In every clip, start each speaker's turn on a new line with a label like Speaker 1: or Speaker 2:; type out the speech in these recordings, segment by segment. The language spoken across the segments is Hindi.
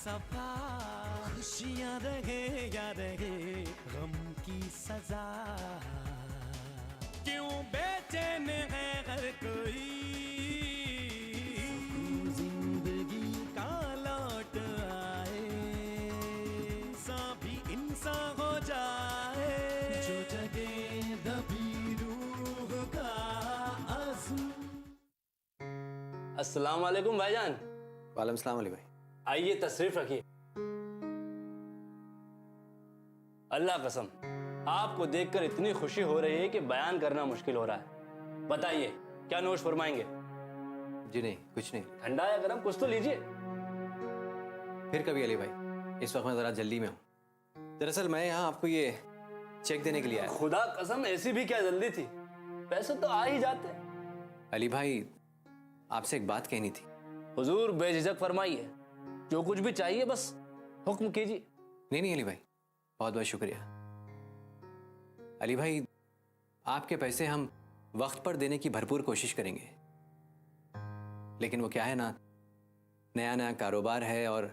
Speaker 1: सफा, खुशियां रहे या रहे गम की सजा, क्यों बेचैन है हर कोई, जिंदगी का लौट आए, सभी इंसान हो जाए, जो जगे दबी रूह का आंसू।
Speaker 2: अस्सलाम वालेकुम भाईजान।
Speaker 3: वालेकुम सलाम अली भाई।
Speaker 2: आइए तशरीफ रखिए। अल्लाह कसम आपको देखकर इतनी खुशी हो रही है कि बयान करना मुश्किल हो रहा है। बताइए क्या नोश फरमाएंगे?
Speaker 3: जी नहीं, कुछ नहीं।
Speaker 2: ठंडा या गरम कुछ तो लीजिए।
Speaker 3: फिर कभी अली भाई, इस वक्त मैं ज़रा जल्दी में हूँ। दरअसल मैं यहाँ आपको ये चेक देने के लिए आया।
Speaker 2: खुदा कसम ऐसी भी क्या जल्दी थी, पैसे तो आ ही जाते।
Speaker 3: अली भाई आपसे एक बात कहनी थी।
Speaker 2: हुजूर बेझिझक फरमाइए, जो कुछ भी चाहिए बस हुक्म कीजिए।
Speaker 3: नहीं अली भाई, बहुत बहुत शुक्रिया। अली भाई आपके पैसे हम वक्त पर देने की भरपूर कोशिश करेंगे, लेकिन वो क्या है ना, नया नया कारोबार है और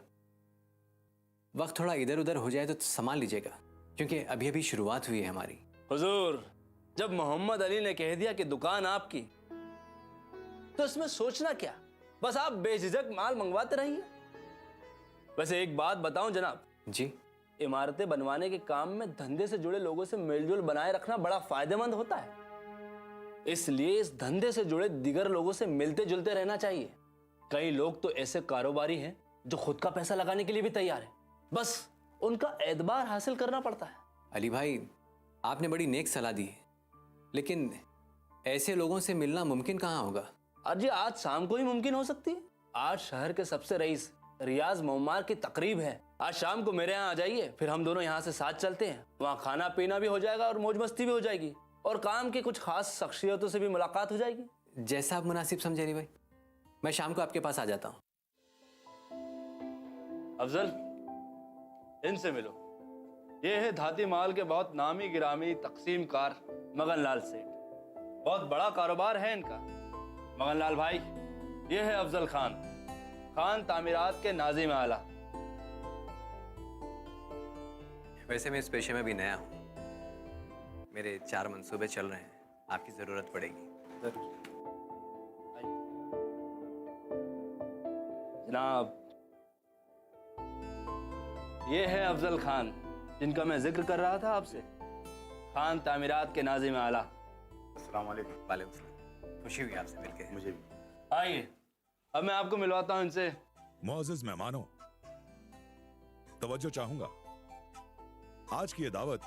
Speaker 3: वक्त थोड़ा इधर उधर हो जाए तो संभाल लीजिएगा, क्योंकि अभी अभी शुरुआत हुई है हमारी।
Speaker 2: हुजूर जब मोहम्मद अली ने कह दिया कि दुकान आपकी, तो इसमें सोचना क्या, बस आप बेझिझक माल मंगवाते रहिए। वैसे एक बात बताऊं जनाब
Speaker 3: जी,
Speaker 2: इमारतें बनवाने के काम में धंधे से जुड़े लोगों से मेलजोल बनाए रखना बड़ा फायदेमंद होता है, इसलिए इस धंधे से जुड़े दिगर लोगों से मिलते जुलते रहना चाहिए। कई लोग तो ऐसे कारोबारी हैं जो खुद का पैसा लगाने के लिए भी तैयार है, बस उनका एतबार हासिल करना पड़ता है।
Speaker 3: अली भाई आपने बड़ी नेक सलाह दी है, लेकिन ऐसे लोगों से मिलना मुमकिन कहाँ होगा?
Speaker 2: अजी आज शाम को ही मुमकिन हो सकती है। आज शहर के सबसे रईस रियाज मोमार की तकरीब है, आज शाम को मेरे यहाँ आ जाइए, फिर हम दोनों यहाँ से साथ चलते हैं। वहाँ खाना पीना भी हो जाएगा और मौज मस्ती भी हो जाएगी, और काम की कुछ खास शख्सियतों से भी मुलाकात हो जाएगी।
Speaker 3: जैसा आप मुनासिब समझे अली भाई, मैं शाम को आपके पास आ जाता हूँ।
Speaker 2: अफजल इनसे मिलो, ये है धाती माल के बहुत नामी गिरामी तकसीम कार मगन लाल सेठ, बहुत बड़ा कारोबार है इनका। मगन लाल भाई, ये है अफजल खान, खान तामीरात के नाज़िम आला।
Speaker 3: वैसे मैं इस पेशे में भी नया हूँ, मेरे 4 मंसूबे चल रहे हैं, आपकी ज़रूरत पड़ेगी।
Speaker 2: जनाब ये है अफजल खान जिनका मैं जिक्र कर रहा था आपसे, खान तामीरात के नाज़िम आला।
Speaker 3: अस्सलाम वालेकुम। वालेकुम सलाम, खुशी हुई आपसे मिलके।
Speaker 4: मुझे भी।
Speaker 2: आइए अब मैं आपको मिलवाता हूँ इनसे।
Speaker 4: मुअज़्ज़िज़ मेहमानों, तवज्जो चाहूंगा। आज की ये दावत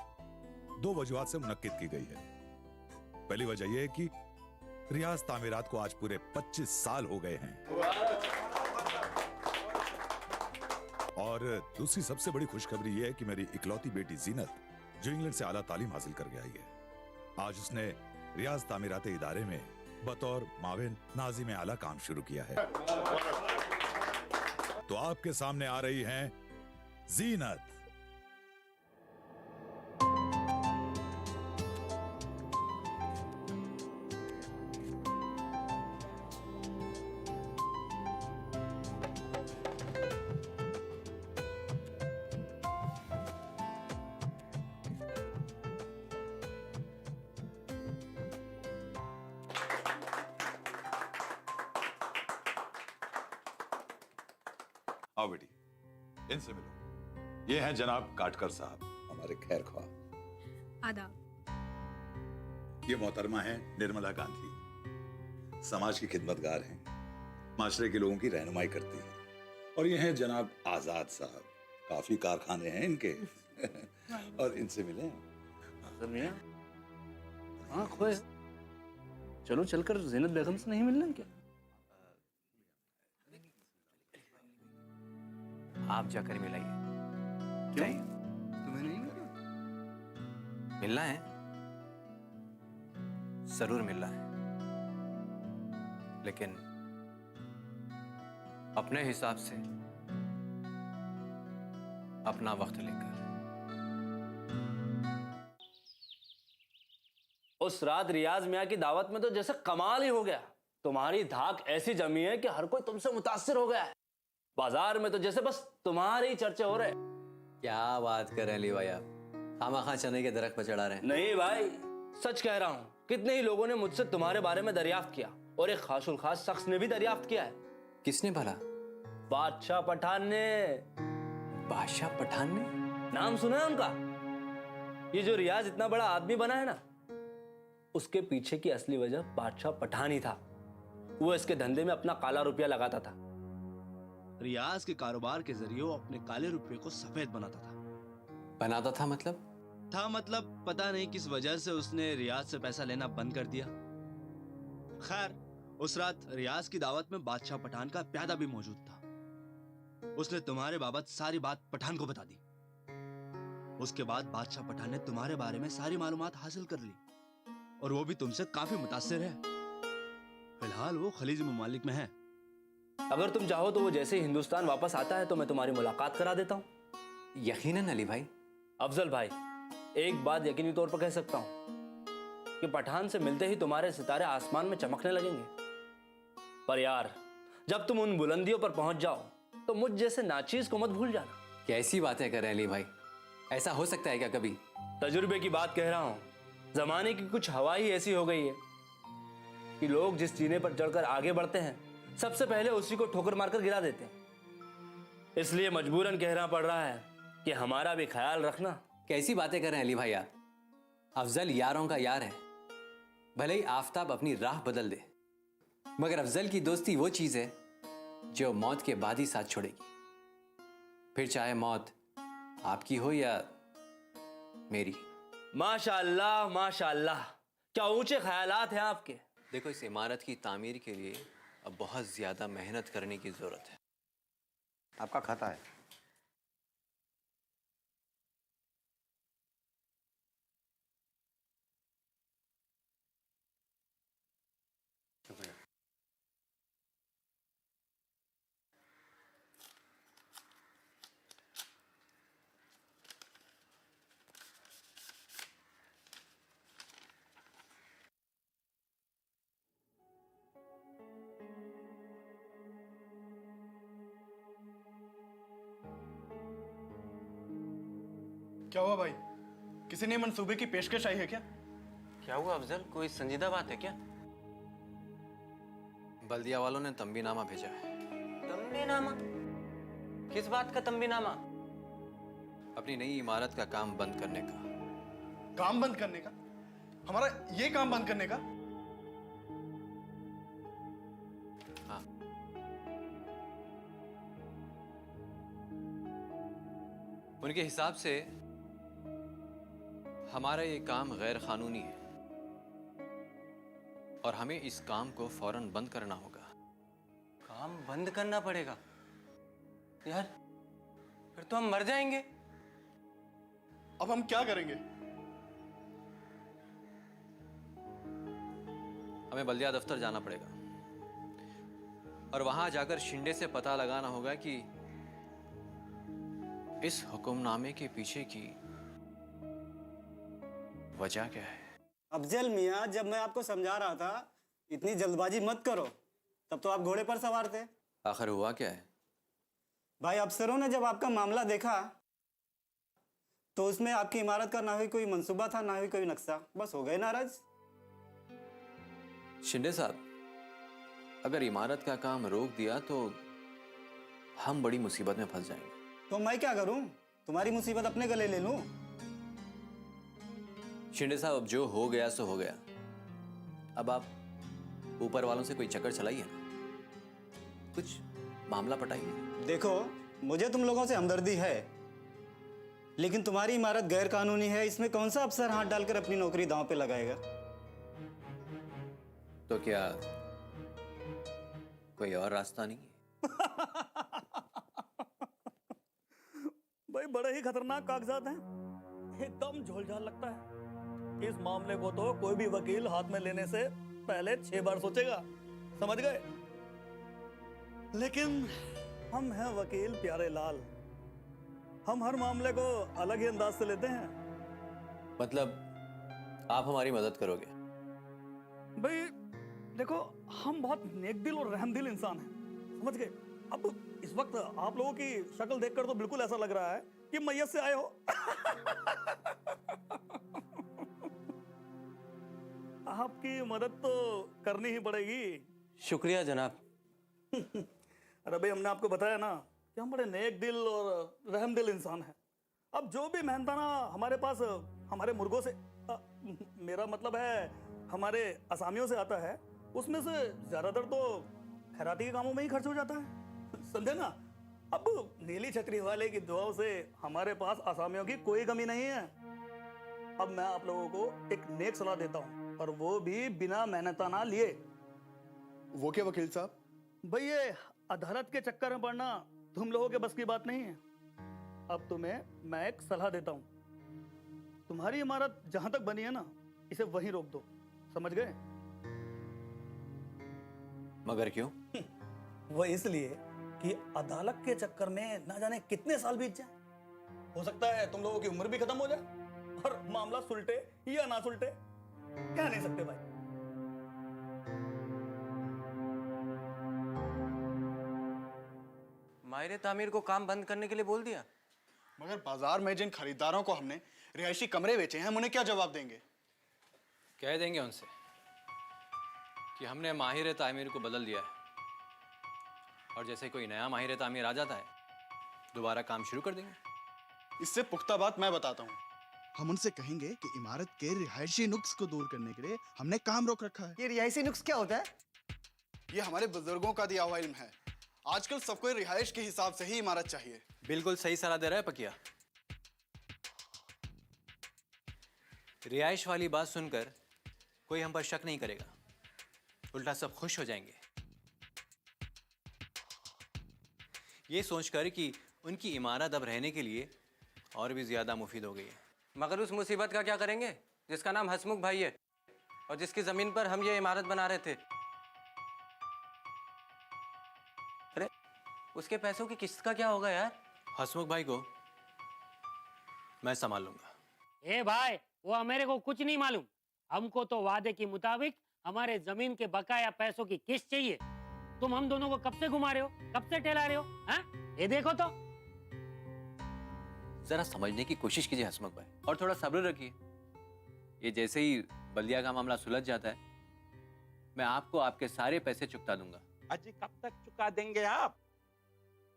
Speaker 4: 2 वजूहात से मुनक्किद की गई है। पहली वजह यह है कि रियाज तामीरात को आज पूरे 25 साल हो गए हैं, और दूसरी सबसे बड़ी खुशखबरी यह है कि मेरी इकलौती बेटी जीनत, जो इंग्लैंड से आला तालीम हासिल करके आई है, आज उसने रियाज तामीरात इदारे में बतौर माविन नाज़िम आला काम शुरू किया है। तो आपके सामने आ रही हैं जीनत। आओ बेटी, इनसे मिलो। ये हैं जनाब काटकर साहब, हमारे खैर ख्वाह।
Speaker 5: आदाब।
Speaker 4: ये मोहतरमा है निर्मला गांधी, समाज की खिदमतगार हैं, माशरे के लोगों की रहनुमाई करती हैं। और ये हैं जनाब आजाद साहब, काफी कारखाने हैं इनके। और इनसे मिले।
Speaker 2: हाँ खोए, चलो चलकर ज़ीनत बेगम से नहीं मिलना क्या?
Speaker 3: आप जाकर मिलाइए।
Speaker 2: क्यों? तुम्हें नहीं मिलना?
Speaker 3: मिलना है, जरूर मिलना है, लेकिन अपने हिसाब से, अपना वक्त लेकर।
Speaker 2: उस रात रियाज मियाँ की दावत में तो जैसे कमाल ही हो गया। तुम्हारी धाक ऐसी जमी है कि हर कोई तुमसे मुतासिर हो गया है। बाजार में तो जैसे बस तुम्हारे ही चर्चे हो रहे हैं।
Speaker 3: क्या बात कर रहे हैं अली भाई आप, खामा चने के दरख्त पर चढ़ा रहे हैं।
Speaker 2: नहीं भाई, सच कह रहा हूं। कितने ही लोगों ने मुझसे तुम्हारे बारे में दरियाफ्त किया, और एक खासुल खास शख्स ने भी दरियाफ्त किया है।
Speaker 3: किसने भला?
Speaker 2: बादशाह पठान ने।
Speaker 3: बादशाह पठान ने?
Speaker 2: नाम सुना है उनका? ये जो रियाज इतना बड़ा आदमी बना है ना, उसके पीछे की असली वजह बादशाह पठान ही था। वो इसके धंधे में अपना काला रुपया लगाता था।
Speaker 1: रियाज के कारोबार के जरिए वो अपने काले रुपये को सफेद बनाता था।
Speaker 3: बनाता था मतलब?
Speaker 1: पता नहीं किस वजह से उसने रियाज से पैसा लेना बंद कर दिया। खैर, उस रात रियाज की दावत में बादशाह पठान का प्यादा भी मौजूद था। उसने तुम्हारे बाबत सारी बात पठान को बता दी। उसके बाद बादशाह पठान ने तुम्हारे बारे में सारी मालूमात हासिल कर ली, और वो भी तुमसे काफी मुतासिर है। फिलहाल वो खलीजी ममालिक में है।
Speaker 2: अगर तुम चाहो तो वो जैसे ही हिंदुस्तान वापस आता है तो मैं तुम्हारी मुलाकात करा देता हूं।
Speaker 3: यकीनन अली भाई।
Speaker 2: अफजल भाई, एक बात यकीनी तौर पर कह सकता हूं कि पठान से मिलते ही तुम्हारे सितारे आसमान में चमकने लगेंगे। पर यार, जब तुम उन बुलंदियों पर पहुंच जाओ तो मुझ जैसे नाचीज को मत भूल जाना।
Speaker 3: कैसी बातें कर रहे हैं अली भाई, ऐसा हो सकता है क्या कभी?
Speaker 2: तजुर्बे की बात कह रहा हूं। जमाने की कुछ हवा ही ऐसी हो गई है कि लोग जिस जीने पर चढ़कर आगे बढ़ते हैं, सबसे पहले उसी को ठोकर मारकर गिरा देते हैं। इसलिए मजबूरन कहना पड़ रहा है कि हमारा भी ख्याल रखना।
Speaker 3: कैसी बातें कर रहे हैं अली भाई आप? अफजल यारों का यार है। भले ही आफताब अपनी राह बदल दे, मगर अफजल की दोस्ती वो चीज है जो मौत के बाद ही साथ छोड़ेगी। फिर चाहे मौत आपकी हो या मेरी।
Speaker 2: माशाअल्लाह माशाअल्लाह, क्या ऊंचे ख्यालात हैं आपके।
Speaker 3: देखो, इस इमारत की तामीर के लिए अब बहुत ज्यादा मेहनत करने की जरूरत है।
Speaker 6: आपका खाता है। शुक्रिया।
Speaker 7: क्या हुआ भाई? किसी ने मंसूबे की पेशकश आई है क्या?
Speaker 3: क्या हुआ अफजल, कोई संजीदा बात है क्या? बल्दिया वालों ने तंबीनामा भेजा है।
Speaker 8: तंबीनामा? किस बात का तंबीनामा?
Speaker 3: अपनी नई इमारत का काम बंद करने का।
Speaker 7: काम बंद करने का? हमारा ये काम बंद करने का?
Speaker 3: हाँ। उनके हिसाब से हमारा ये काम गैर कानूनी है और हमें इस काम को फौरन बंद करना होगा।
Speaker 8: काम बंद करना पड़ेगा? यार, फिर तो हम मर जाएंगे।
Speaker 7: अब हम क्या करेंगे?
Speaker 3: हमें बल्दिया दफ्तर जाना पड़ेगा और वहां जाकर शिंदे से पता लगाना होगा कि इस हुक्मनामे के पीछे की वजह क्या है।
Speaker 9: अफजल मियाँ, जब मैं आपको समझा रहा था इतनी जल्दबाजी मत करो, तब तो आप घोड़े पर सवार थे।
Speaker 3: आखिर हुआ क्या है?
Speaker 9: भाई, अफसरों ने जब आपका मामला देखा तो उसमें आपकी इमारत का ना ही कोई मंसूबा था, ना ही कोई नक्शा। बस हो गए नाराज।
Speaker 3: शिंदे साहब, अगर इमारत का काम रोक दिया तो हम बड़ी मुसीबत में फंस जाएंगे।
Speaker 9: तो मैं क्या करूं? तुम्हारी मुसीबत अपने गले ले लूं?
Speaker 3: शिंदे साहब, अब जो हो गया सो हो गया। अब आप ऊपर वालों से कोई चक्कर चलाइए ना, कुछ मामला पटाइए।
Speaker 9: देखो, मुझे तुम लोगों से हमदर्दी है, लेकिन तुम्हारी इमारत गैर कानूनी है। इसमें कौन सा अफसर हाथ डालकर अपनी नौकरी दांव पे लगाएगा?
Speaker 3: तो क्या कोई और रास्ता नहीं है?
Speaker 10: भाई, बड़े ही खतरनाक कागजात हैं। एकदम झोलझाल लगता है। इस मामले को तो कोई भी वकील हाथ में लेने से पहले 6 बार सोचेगा। समझ गए? लेकिन हम हैं वकील प्यारे लाल। हम हर मामले को अलग ही अंदाज से लेते हैं।
Speaker 3: मतलब आप हमारी मदद करोगे?
Speaker 10: भाई देखो, हम बहुत नेक दिल और रहमदिल इंसान हैं। समझ गए? अब इस वक्त आप लोगों की शक्ल देखकर तो बिल्कुल ऐसा लग रहा है कि मैयत से आए हो। आपकी मदद तो करनी ही पड़ेगी।
Speaker 8: शुक्रिया जनाब।
Speaker 10: अरे भाई, हमने आपको बताया ना कि हम बड़े नेक दिल और रहमदिल इंसान हैं। अब जो भी मेहनताना हमारे पास हमारे मुर्गों से मेरा मतलब है हमारे असामियों से आता है, उसमें से ज्यादातर तो खैराती के कामों में ही खर्च हो जाता है, समझे ना। अब नीली छतरी वाले की दुआओं से हमारे पास असामियों की कोई कमी नहीं है। अब मैं आप लोगों को एक नेक सलाह देता हूँ, और वो भी बिना मेहनताना लिए।
Speaker 7: वो क्या वकील साहब?
Speaker 10: भाई, ये अदालत के चक्कर में पड़ना तुम लोगों के बस की बात नहीं है। अब तुम्हें मैं एक सलाह देता हूँ, तुम्हारी इमारत जहां तक बनी है ना, इसे वहीं रोक दो, समझ गए?
Speaker 3: मगर क्यों?
Speaker 10: वो इसलिए कि अदालत के चक्कर में ना जाने कितने साल बीत जाए। हो सकता है तुम लोगों की उम्र भी खत्म हो जाए और मामला सुलटे या ना सुलटे, कह नहीं सकते भाई।
Speaker 8: माहिर तामीर को काम बंद करने के लिए बोल दिया।
Speaker 7: मगर बाजार में जिन खरीदारों को हमने रिहायशी कमरे बेचे हैं, हम उन्हें क्या जवाब देंगे?
Speaker 3: कह देंगे उनसे कि हमने माहिर तामीर को बदल दिया है, और जैसे कोई नया माहिर तामीर आ जाता है दोबारा काम शुरू कर देंगे।
Speaker 7: इससे पुख्ता बात मैं बताता हूँ। हम उनसे कहेंगे कि इमारत के रिहायशी नुक्स को दूर करने के लिए हमने काम रोक रखा है।
Speaker 6: ये रिहायशी नुक्स क्या होता है?
Speaker 7: ये हमारे बुजुर्गों का दिया हुआ इल्म है। आजकल सबको रिहायश के हिसाब से ही इमारत चाहिए।
Speaker 3: बिल्कुल सही सलाह दे रहा है पकिया। रिहाइश वाली बात सुनकर कोई हम पर शक नहीं करेगा, उल्टा सब खुश हो जाएंगे, ये सोचकर कि उनकी इमारत अब रहने के लिए और भी ज्यादा मुफीद हो गई है।
Speaker 8: मगर उस मुसीबत का क्या करेंगे जिसका नाम हसमुख भाई है और जिसकी जमीन पर हम ये इमारत बना रहे थे? अरे उसके पैसों की किस्त का क्या होगा यार?
Speaker 3: हसमुख भाई को मैं संभाल लूंगा।
Speaker 11: ए भाई, वो मेरे को कुछ नहीं मालूम। हमको तो वादे के मुताबिक हमारे जमीन के बकाया पैसों की किस्त चाहिए। तुम हम दोनों को कब से घुमा रहे हो, कब से टहला रहे हो? हाँ, ये देखो तो।
Speaker 3: जरा समझने की कोशिश कीजिए हसमुख भाई, और थोड़ा सब्र रखिए। ये जैसे ही बल्दिया का मामला सुलझ जाता है, मैं आपको आपके सारे पैसे चुकता दूंगा।
Speaker 12: अजी कब तक चुका देंगे आप?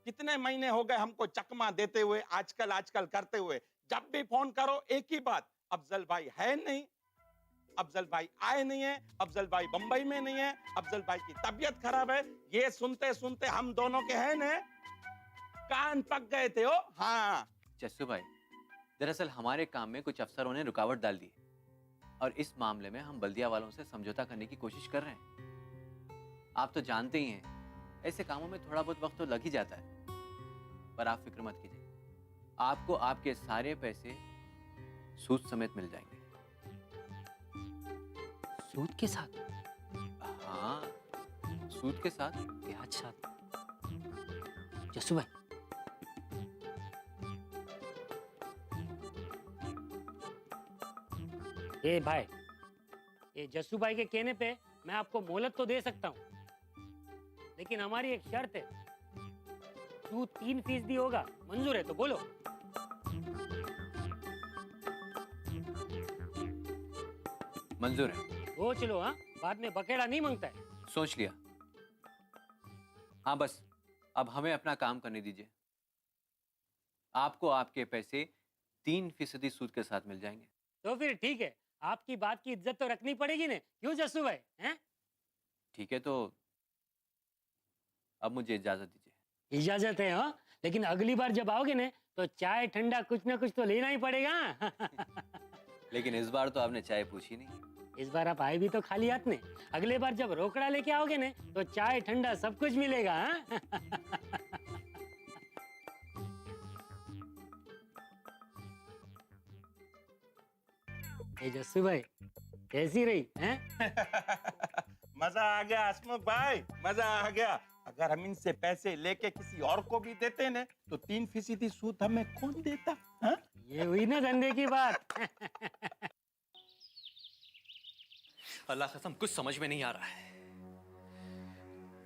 Speaker 12: कितने महीने हो गए हमको चकमा देते हुए, आजकल आजकल करते हुए। जब भी फोन करो एक ही बात, अफजल भाई है नहीं, अफजल भाई आए नहीं है, अफजल भाई बंबई में नहीं है, अफजल भाई की तबीयत खराब है। ये सुनते सुनते हम दोनों के हैं ने कान पक गए थे। हो हाँ
Speaker 3: जस्सू भाई, दरअसल हमारे काम में कुछ अफसरों ने रुकावट डाल दी और इस मामले में हम बल्दिया वालों से समझौता करने की कोशिश कर रहे हैं। आप तो जानते ही हैं, ऐसे कामों में थोड़ा बहुत वक्त तो लग ही जाता है, पर आप फिक्र मत कीजिए, आपको आपके सारे पैसे सूद समेत मिल जाएंगे।
Speaker 11: सूद के साथ?
Speaker 3: हाँ, सूद के साथ।
Speaker 11: ब्याज साथ? जस्सू भाई, ए भाई, ये जस्सू भाई के कहने पे मैं आपको मोहलत तो दे सकता हूँ, लेकिन हमारी एक शर्त है, सूद 3% होगा। मंजूर है तो बोलो।
Speaker 3: मंजूर है।
Speaker 11: सोच लो, हाँ, बाद में बकेड़ा नहीं मांगता है।
Speaker 3: सोच लिया। हाँ बस अब हमें अपना काम करने दीजिए। आपको आपके पैसे 3% सूद के साथ मिल जाएंगे।
Speaker 11: तो फिर ठीक है, आपकी बात की इज्जत तो रखनी पड़ेगी ना, क्यों जस्सू भाई? हैं?
Speaker 3: ठीक है, तो अब मुझे इजाजत दीजिए।
Speaker 11: इजाजत है, हाँ, लेकिन अगली बार जब आओगे ना तो चाय ठंडा कुछ ना कुछ तो लेना ही पड़ेगा।
Speaker 3: लेकिन इस बार तो आपने चाय पूछी नहीं।
Speaker 11: इस बार आप आए भी तो खाली हाथ में। अगले बार जब रोकड़ा लेके आओगे ना तो चाय ठंडा सब कुछ मिलेगा। हाँ? ए जस्सू भाई, कैसी रही हैं?
Speaker 12: मजा आ गया हसमुख भाई, मजा आ गया। अगर हम इनसे पैसे लेके किसी और को भी देते ना तो 3% सूद हमें कौन देता? हाँ?
Speaker 11: ये हुई ना धंधे की बात।
Speaker 3: अल्लाह कसम कुछ समझ में नहीं आ रहा है।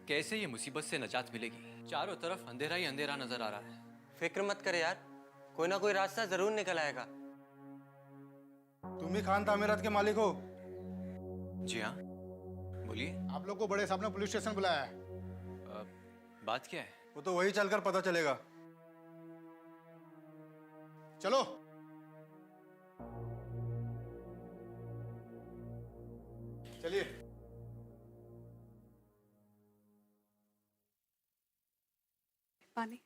Speaker 3: कैसे ये मुसीबत से निजात मिलेगी। चारों तरफ अंधेरा ही अंधेरा नजर आ रहा है।
Speaker 8: फिक्र मत करे यार, कोई ना कोई रास्ता जरूर निकल आएगा।
Speaker 6: तुम ही खान तामीरात के मालिक हो?
Speaker 3: जी हाँ, बोलिए।
Speaker 6: आप लोग को बड़े साहब ने पुलिस स्टेशन बुलाया है।
Speaker 3: बात क्या है?
Speaker 6: वो तो वही चलकर पता चलेगा। चलो। चलिए।
Speaker 13: पानी।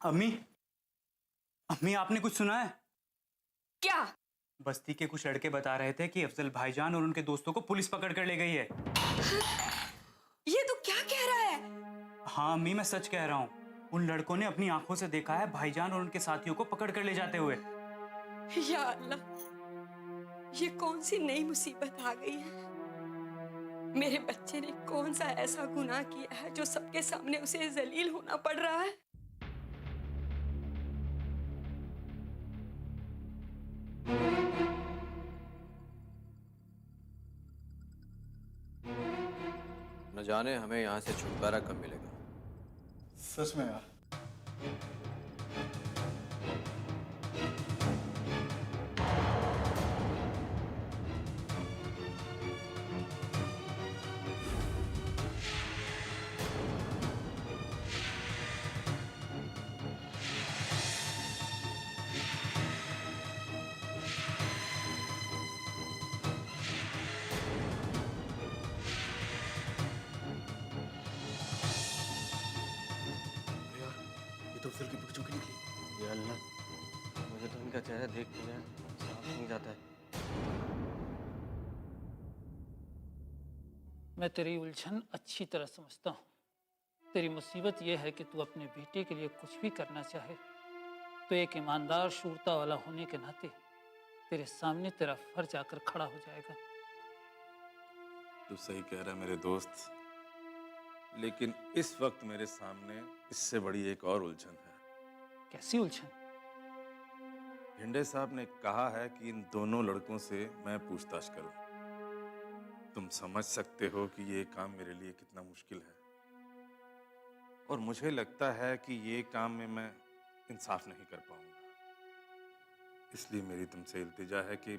Speaker 9: अम्मी, अम्मी आपने कुछ सुना है?
Speaker 13: क्या?
Speaker 9: बस्ती के कुछ लड़के बता रहे थे कि अफजल भाईजान और उनके दोस्तों को पुलिस पकड़ कर ले गई है।
Speaker 13: ये तो क्या कह रहा है?
Speaker 9: हाँ अम्मी, मैं सच कह रहा हूँ। उन लड़कों ने अपनी आंखों से देखा है भाईजान और उनके साथियों को पकड़ कर ले जाते हुए।
Speaker 13: या अल्लाह, ये कौन सी नई मुसीबत आ गई है? मेरे बच्चे ने कौन सा ऐसा गुनाह किया है जो सबके सामने उसे जलील होना पड़ रहा है?
Speaker 3: न जाने हमें यहाँ से छुटकारा कब मिलेगा।
Speaker 6: सच में यार।
Speaker 10: तो अफजल की बुक चौकी निकली।
Speaker 8: या अल्लाह, मुझे तो इनका चेहरा देख के साफ नहीं जाता है।
Speaker 14: मैं तेरी उलझन अच्छी तरह समझता हूँ। तेरी मुसीबत यह है कि तू अपने बेटे के लिए कुछ भी करना चाहे तो एक ईमानदार शूरता वाला होने के नाते तेरे सामने तेरा फर्ज आकर खड़ा हो जाएगा।
Speaker 5: तू सही कह रहा है मेरे दोस्त, लेकिन इस वक्त मेरे सामने इससे बड़ी एक और उलझन है।
Speaker 14: कैसी उलझन?
Speaker 5: भिंडे साहब ने कहा है कि इन दोनों लड़कों से मैं पूछताछ करूं। तुम समझ सकते हो कि ये काम मेरे लिए कितना मुश्किल है, और मुझे लगता है कि ये काम में मैं इंसाफ नहीं कर पाऊंगा। इसलिए मेरी तुमसे इल्तिजा है कि।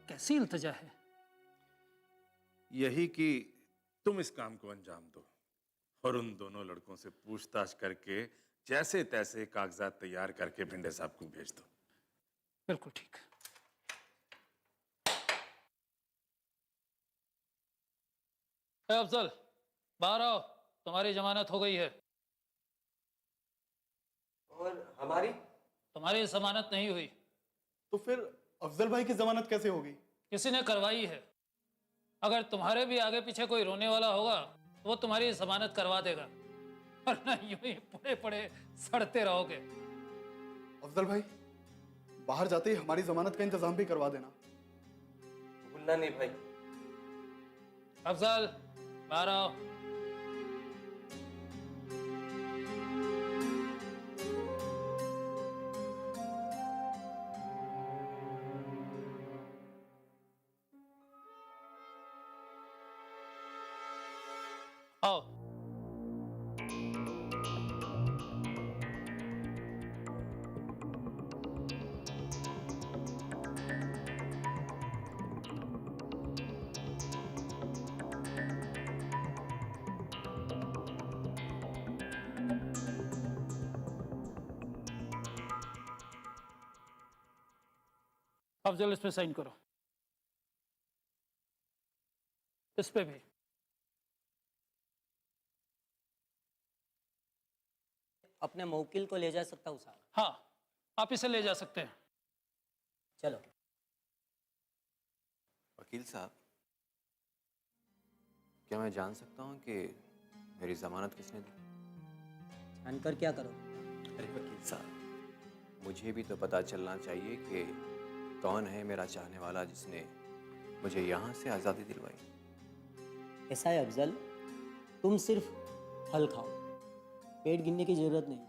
Speaker 14: कैसी इल्तिजा है?
Speaker 5: यही कि तुम इस काम को अंजाम दो और उन दोनों लड़कों से पूछताछ करके जैसे तैसे कागजात तैयार करके भिंडे साहब को भेज दो।
Speaker 14: बिल्कुल ठीक। अफजल, बाहर आओ, तुम्हारी जमानत हो गई है।
Speaker 10: और हमारी?
Speaker 14: तुम्हारी जमानत नहीं हुई।
Speaker 10: तो फिर अफजल भाई की जमानत कैसे होगी?
Speaker 14: किसी ने करवाई है। अगर तुम्हारे भी आगे पीछे कोई रोने वाला होगा तो वो तुम्हारी जमानत करवा देगा, वरना यूं ही पड़े पड़े सड़ते रहोगे।
Speaker 10: अफजल भाई, बाहर जाते ही हमारी जमानत का इंतजाम भी करवा देना।
Speaker 8: भूलना नहीं भाई।
Speaker 14: अफजल, बाहर आओ। आओ। अफजल, इस पे साइन करो। इस पे भी।
Speaker 11: अपने मौकिल को ले जा सकता हूँ साहब?
Speaker 14: हाँ, आप इसे ले जा सकते हैं।
Speaker 11: चलो।
Speaker 3: वकील साहब, क्या मैं जान सकता हूँ कि मेरी जमानत किसने दी?
Speaker 11: जानकर क्या करो?
Speaker 3: अरे वकील साहब, मुझे भी तो पता चलना चाहिए कि कौन है मेरा चाहने वाला जिसने मुझे यहाँ से आज़ादी दिलवाई।
Speaker 11: ऐसा है अफजल, तुम सिर्फ फल खाओ, पेट गिनने की जरूरत नहीं।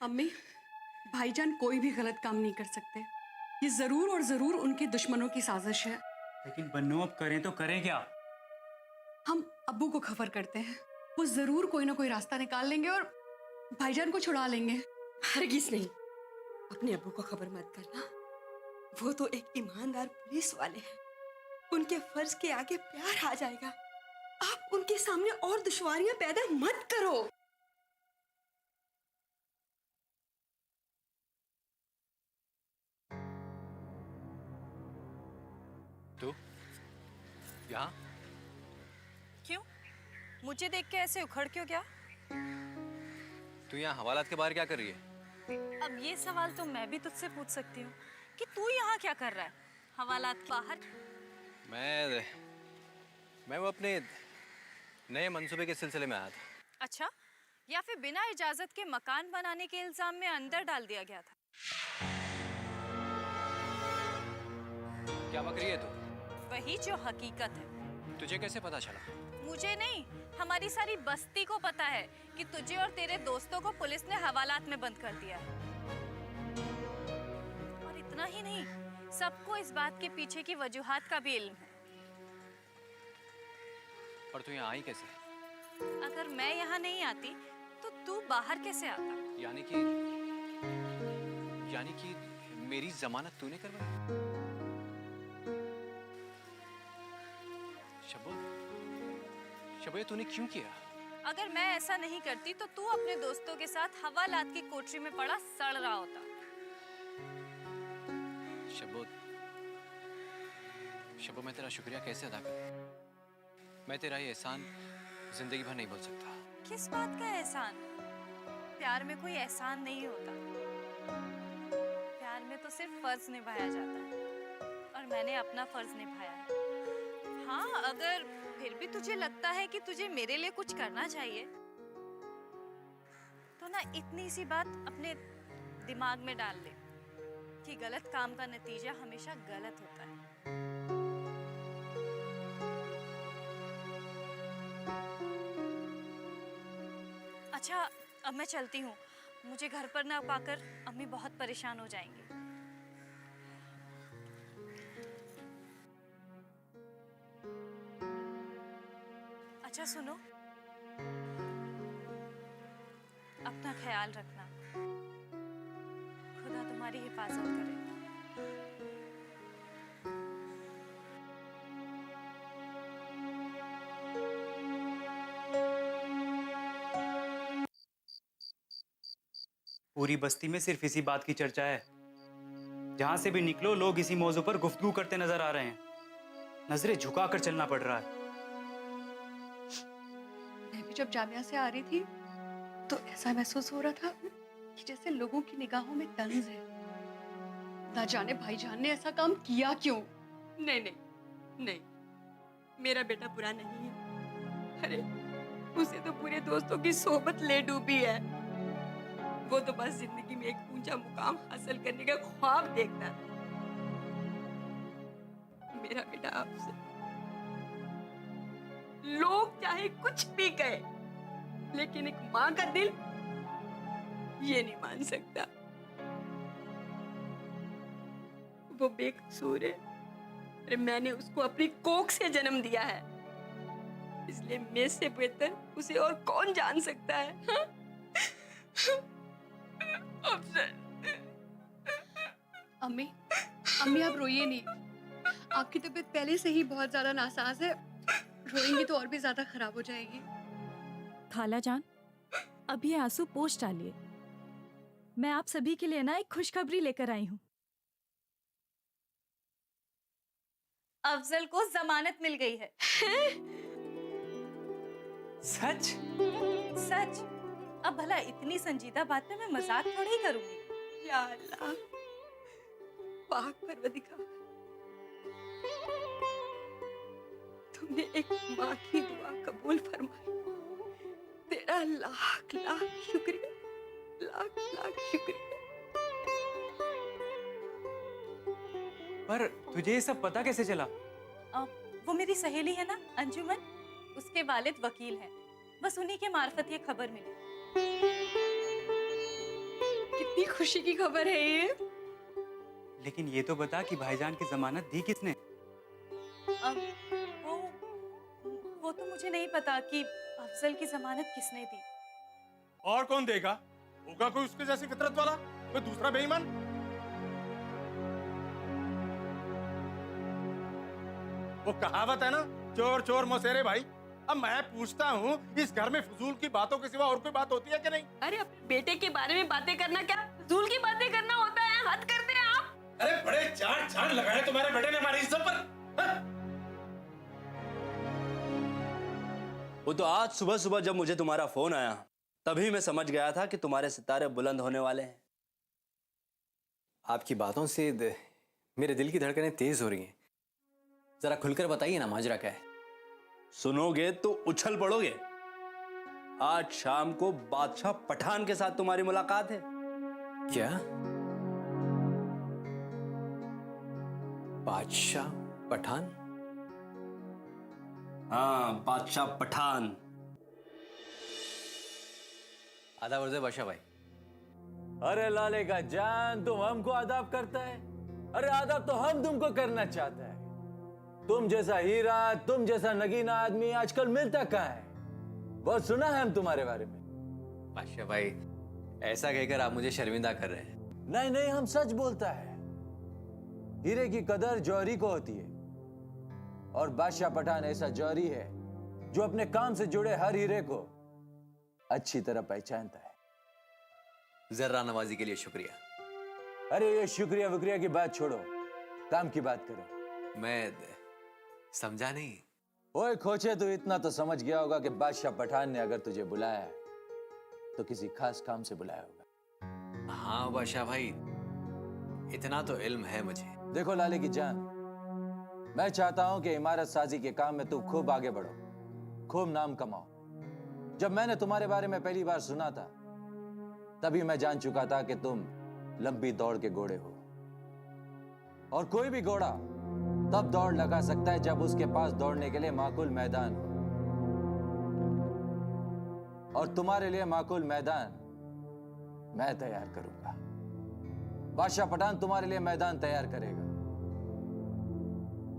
Speaker 13: अम्मी, भाईजान कोई भी गलत काम नहीं कर सकते। ये जरूर और जरूर उनके दुश्मनों की साजिश है।
Speaker 9: लेकिन बन्नू अब करें तो करें क्या?
Speaker 13: हम अब्बू को खबर करते हैं, वो जरूर कोई ना कोई रास्ता निकाल लेंगे और भाईजान को छुड़ा लेंगे।
Speaker 15: हरगिज नहीं, अपने अब्बू को खबर मत करना। वो तो एक ईमानदार पुलिस वाले हैं, उनके फर्ज के आगे प्यार आ जाएगा। आप उनके सामने और दुश्वारियां पैदा मत करो।
Speaker 3: तू यहाँ?
Speaker 15: क्यों? मुझे देख के ऐसे उखड़ क्यों गया?
Speaker 3: तू यहाँ हवालात के बाहर क्या कर रही है?
Speaker 15: अब ये सवाल तो मैं भी तुझसे पूछ सकती हूँ कि तू यहाँ क्या कर रहा है हवालात के बाहर?
Speaker 3: मैं वो अपने नए मंसूबे के सिलसिले में आया था।
Speaker 15: अच्छा, या फिर बिना इजाजत के मकान बनाने के इल्जाम में अंदर डाल दिया गया था?
Speaker 3: क्या बक रही है तू?
Speaker 15: वही जो हकीकत है।
Speaker 3: तुझे कैसे पता चला?
Speaker 15: मुझे नहीं, हमारी सारी बस्ती को पता है कि तुझे और तेरे दोस्तों को पुलिस ने हवालात में बंद कर दिया है। और इतना ही नहीं, सबको इस बात के पीछे की वजूहात का भी इल्म है।
Speaker 3: और तू यहाँ आई कैसे?
Speaker 15: अगर मैं यहाँ नहीं आती तो तू बाहर कैसे आता?
Speaker 3: यानी कि मेरी जमानत तूने करवाई? शबो, ये तूने क्यों किया?
Speaker 15: अगर मैं ऐसा नहीं करती तो तू अपने दोस्तों के साथ हवालात की कोठरी में पड़ा सड़ रहा होता।
Speaker 3: शबो, मैं तेरा शुक्रिया कैसे अदा करूं? मैं तेरा ये एहसान जिंदगी भर नहीं भूल सकता।
Speaker 15: किस बात का एहसान? प्यार में कोई एहसान नहीं होता। प्यार में तो सिर्फ फर्ज निभाया जाता है और मैंने अपना फर्ज निभाया है। हाँ, अगर फिर भी तुझे लगता है कि तुझे मेरे लिए कुछ करना चाहिए तो ना इतनी सी बात अपने दिमाग में डाल ले कि गलत काम का नतीजा हमेशा गलत होता है। अच्छा, अब मैं चलती हूँ। मुझे घर पर ना पाकर अम्मी बहुत परेशान हो जाएंगी। अच्छा सुनो, अपना ख्याल रखना। खुदा तुम्हारी हिफाजत करे।
Speaker 9: पूरी बस्ती में सिर्फ इसी बात की चर्चा है। जहां से भी निकलो लोग इसी मौजू पर गुफ्तगू करते नजर आ रहे हैं। नजरें झुकाकर चलना पड़ रहा है।
Speaker 13: मैं भी जब जामिया से आ रही थी तो ऐसा महसूस हो रहा था कि जैसे लोगों की निगाहों में तंज है। ना जाने भाईजान ने ऐसा काम किया क्यों?
Speaker 15: नहीं नहीं नहीं, मेरा बेटा बुरा नहीं है। अरे उसे तो पूरे दोस्तों की सोहबत ले डूबी है। वो तो बस जिंदगी में एक ऊंचा मुकाम हासिल करने का ख्वाब देखता है। मेरा बेटा आपसे लोग चाहे कुछ भी कहे, लेकिन एक माँ का दिल ये नहीं मान सकता। वो बेकसूर है। अरे मैंने उसको अपनी कोख से जन्म दिया है, इसलिए मेरे से बेहतर उसे और कौन जान सकता है? हा?
Speaker 13: अम्मी, अम्मी आप रोइए नहीं। आपकी तबीयत पहले से ही बहुत ज्यादा नासाज है, रोएंगी तो और भी ज्यादा खराब हो जाएगी।
Speaker 15: खाला जान, अब ये आंसू पोंछ डालिए। मैं आप सभी के लिए ना एक खुशखबरी लेकर आई हूँ। अफजल को जमानत मिल गई है।
Speaker 9: सच?
Speaker 15: सच। अब भला इतनी संजीदा बात में मैं मजाक थोड़ी ही करूंगी। या अल्लाह, पाक परवरदिगार, तुमने एक माँ की दुआ कबूल फरमाई। तेरा लाख लाख शुक्रिया, लाख लाख शुक्रिया।
Speaker 9: पर तुझे ये सब पता कैसे चला?
Speaker 15: वो मेरी सहेली है ना अंजुमन, उसके वालिद वकील हैं। बस उन्हीं के मार्फत ये खबर मिली। कितनी खुशी की खबर है ये।
Speaker 9: लेकिन ये तो बता कि भाईजान की जमानत दी किसने?
Speaker 15: वो तो मुझे नहीं पता कि अफजल की जमानत किसने दी।
Speaker 5: और कौन देगा? होगा कोई उसके जैसी फितरत वाला, कोई दूसरा बेईमान। वो कहावत है ना, चोर चोर मौसेरे भाई। अब मैं पूछता हूँ, इस घर में फजूल की बातों के सिवा और कोई बात होती है कि नहीं?
Speaker 15: अरे अपने बेटे के बारे में बातें करना क्या फजूल की बातें करना होता है? हद करते हैं आप।
Speaker 5: अरे बड़े चार लगाए तुम्हारे बेटे ने हमारी इज्जत पर।
Speaker 2: वो तो आज सुबह सुबह जब मुझे तुम्हारा फोन आया तभी मैं समझ गया था कि तुम्हारे सितारे बुलंद होने वाले हैं।
Speaker 3: आपकी बातों से मेरे दिल की धड़कनें तेज हो रही हैं। जरा खुलकर बताइए ना, माजरा क्या है?
Speaker 2: सुनोगे तो उछल पड़ोगे। आज शाम को बादशाह पठान के साथ तुम्हारी मुलाकात है।
Speaker 3: क्या? बादशाह पठान?
Speaker 2: हाँ, बादशाह पठान।
Speaker 3: आदाब अर्ज़ है बादशाह भाई।
Speaker 2: अरे लाले का जान, तुम हमको आदाब करता है? अरे आदाब तो हम तुमको करना चाहता है। तुम जैसा हीरा, तुम जैसा नगीना आदमी आजकल मिलता कहाँ है? बहुत सुना है हम तुम्हारे बारे में।
Speaker 3: बादशाह भाई, ऐसा कहकर आप मुझे शर्मिंदा कर रहे हैं।
Speaker 2: नहीं नहीं, हम सच बोलता है। हीरे की कदर जौहरी को होती है, और बादशाह पठान ऐसा जौहरी है जो अपने काम से जुड़े हर हीरे को अच्छी तरह पहचानता है।
Speaker 3: जर्रा नवाजी के लिए शुक्रिया।
Speaker 2: अरे ये शुक्रिया वुक्रिया की बात छोड़ो, काम की बात करो।
Speaker 3: मैं समझा नहीं।
Speaker 2: ओए खोचे, तू इतना तो समझ गया होगा कि बादशाह पठान ने अगर तुझे बुलाया है तो किसी खास काम से बुलाया होगा।
Speaker 3: हाँ बादशाह भाई, इतना तो इल्म है मुझे।
Speaker 2: देखो लाले की जान, मैं चाहता हूं कि इमारत साजी के काम में तू खूब आगे बढ़ो, खूब नाम कमाओ। जब मैंने तुम्हारे बारे में पहली बार सुना था तभी मैं जान चुका था कि तुम लंबी दौड़ के घोड़े हो, और कोई भी घोड़ा तब दौड़ लगा सकता है जब उसके पास दौड़ने के लिए माकूल मैदान हो। और तुम्हारे लिए माकूल मैदान मैं तैयार करूंगा। बादशाह पठान तुम्हारे लिए मैदान तैयार करेगा।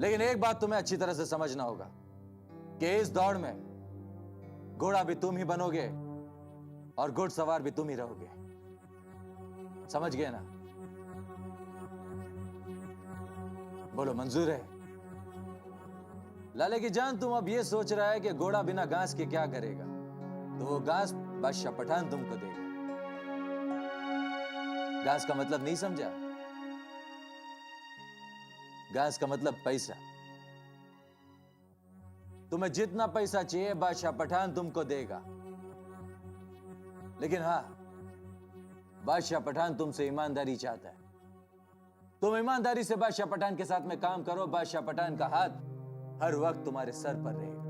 Speaker 2: लेकिन एक बात तुम्हें अच्छी तरह से समझना होगा कि इस दौड़ में घोड़ा भी तुम ही बनोगे और घुड़सवार भी तुम ही रहोगे। समझ गए ना? बोलो मंजूर है? लाले की जान, तुम अब ये सोच रहा है कि घोड़ा बिना घास के क्या करेगा, तो वो घास बादशाह पठान तुमको देगा। घास का मतलब नहीं समझा? घास का मतलब पैसा। तुम्हें जितना पैसा चाहिए बादशाह पठान तुमको देगा। लेकिन हाँ, बादशाह पठान तुमसे ईमानदारी चाहता है। तुम ईमानदारी से बादशाह पठान के साथ में काम करो, बादशाह पठान का हाथ हर वक्त तुम्हारे सर पर रहेगा।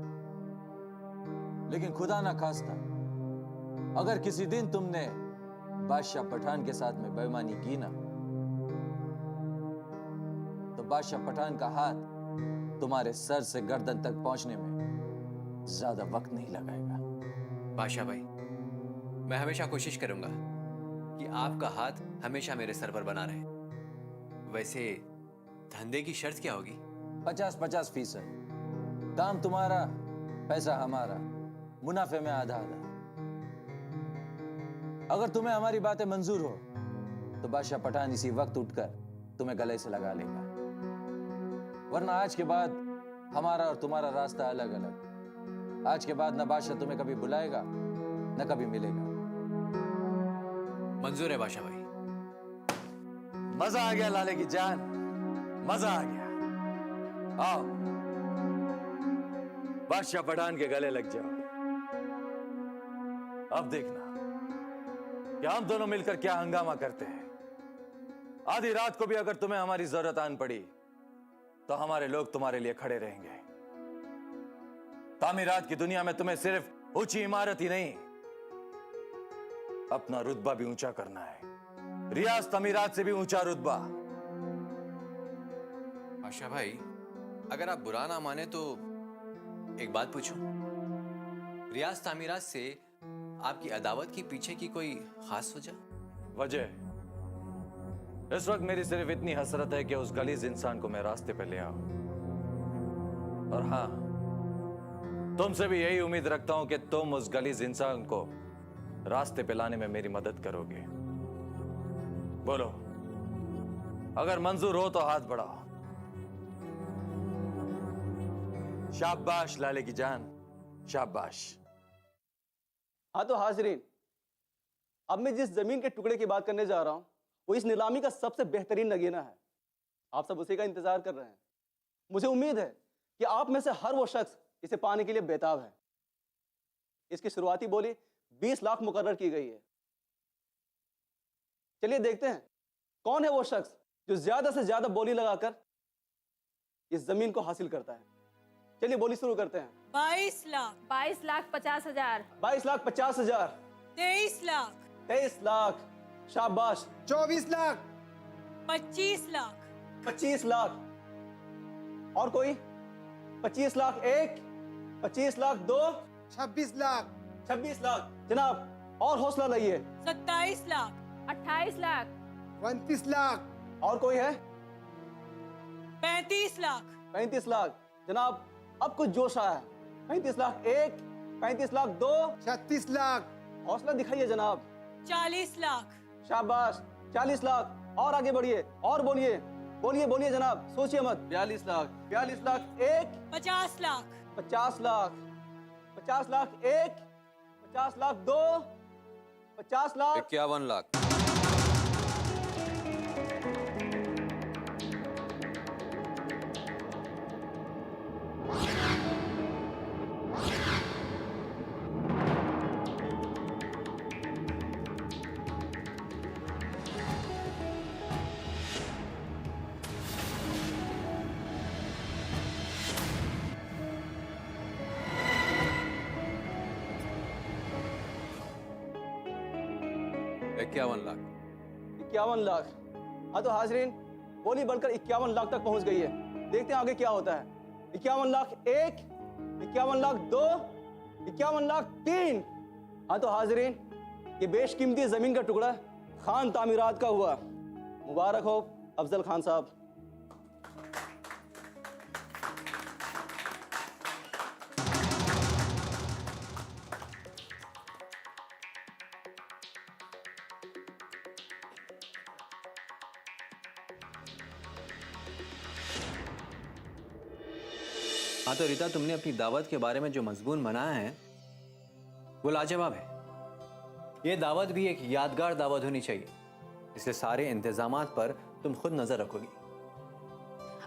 Speaker 2: लेकिन खुदा ना खास्ता अगर किसी दिन तुमने बादशाह पठान के साथ में बेईमानी की ना, तो बादशाह पठान का हाथ तुम्हारे सर से गर्दन तक पहुंचने में ज्यादा वक्त नहीं लगाएगा।
Speaker 3: बादशाह भाई, मैं हमेशा कोशिश करूंगा कि आपका हाथ हमेशा मेरे सर पर बना रहे। वैसे धंधे की शर्त क्या होगी?
Speaker 2: 50-50%। काम तुम्हारा, पैसा हमारा, मुनाफे में आधा आधा। अगर तुम्हें हमारी बातें मंजूर हो तो बादशाह पठान इसी वक्त उठकर तुम्हें गले से लगा लेगा, वरना आज के बाद हमारा और तुम्हारा रास्ता अलग अलग। आज के बाद न बादशाह तुम्हें कभी बुलाएगा न कभी मिलेगा।
Speaker 3: मंजूर है बादशाह भाई।
Speaker 2: मजा आ गया लाले की जान, मजा आ गया। आओ बादशाह पठान के गले लग जाओ। अब देखना कि हम दोनों मिलकर क्या हंगामा करते हैं। आधी रात को भी अगर तुम्हें हमारी जरूरत आन पड़ी तो हमारे लोग तुम्हारे लिए खड़े रहेंगे। तामीरात की दुनिया में तुम्हें सिर्फ ऊंची इमारत ही नहीं, अपना रुतबा भी ऊंचा करना है। रियाज तामीरात से भी ऊंचा रुतबा।
Speaker 3: बादशाह भाई, अगर आप बुरा ना माने तो एक बात पूछूं? रियाज तामीरात से आपकी अदावत के पीछे की कोई खास वजह?
Speaker 16: वजह इस वक्त मेरी सिर्फ इतनी हसरत है कि उस गलीज इंसान को मैं रास्ते पे ले आऊं। और हाँ, तुमसे भी यही उम्मीद रखता हूं कि तुम उस गलीज इंसान को रास्ते पे लाने में मेरी मदद करोगे। बोलो, अगर मंजूर हो तो हाथ बढ़ाओ। शाबाश लाले की जान, शाबाश।
Speaker 17: हाँ तो हाजरीन, अब मैं जिस जमीन के टुकड़े की बात करने जा रहा हूं वो इस नीलामी का सबसे बेहतरीन नगीना है। आप सब उसी का इंतजार कर रहे हैं। मुझे उम्मीद है कि आप में से हर वो शख्स इसे पाने के लिए बेताब है। इसकी शुरुआती बोली 20 लाख मुकर्रर की गई है। चलिए देखते हैं कौन है वो शख्स जो ज्यादा से ज्यादा बोली लगाकर इस जमीन को हासिल करता है। चलिए बोली शुरू करते हैं।
Speaker 15: 22 लाख।
Speaker 13: 22,50,000।
Speaker 17: 22,50,000।
Speaker 15: 23 लाख।
Speaker 17: 23 लाख। शाबाश।
Speaker 6: 24 लाख।
Speaker 15: 25 लाख।
Speaker 17: 25 लाख। और कोई? 25 लाख एक, 25 लाख दो,
Speaker 6: 26 लाख।
Speaker 17: 26 लाख। जनाब और हौसला लाइए।
Speaker 15: 27 लाख।
Speaker 13: 28 लाख।
Speaker 6: 29 लाख।
Speaker 17: और कोई है?
Speaker 15: 35 लाख।
Speaker 17: 35 लाख। जनाब अब कुछ जोश आया है। 35 लाख एक, 35 लाख दो,
Speaker 6: 36 लाख।
Speaker 17: हौसला दिखाइए जनाब।
Speaker 15: 40 लाख।
Speaker 17: शाबाश। 40 लाख। और आगे बढ़िए और बोलिए बोलिए बोलिए जनाब, सोचिए मत। 42 लाख। 42 लाख एक।
Speaker 15: 50 लाख।
Speaker 17: 50 लाख। 50 लाख एक, 50 लाख दो, 50 लाख।
Speaker 16: 51 लाख।
Speaker 3: इक्यावन लाख।
Speaker 17: 51 लाख। हाँ तो हाजरीन, बोली बढ़कर 51 लाख तक पहुंच गई है। देखते हैं आगे क्या होता है। 51 लाख एक, 51 लाख दो, 51 लाख तीन। हाँ तो हाजरीन, ये बेशकीमती जमीन का टुकड़ा खान तामीरात का हुआ। मुबारक हो अफजल खान साहब।
Speaker 3: हाँ तो रीता, तुमने अपनी दावत के बारे में जो मजमून बनाया है वो लाजवाब है। ये दावत भी एक यादगार दावत होनी चाहिए, इसलिए सारे इंतजामात पर तुम खुद नजर रखोगी।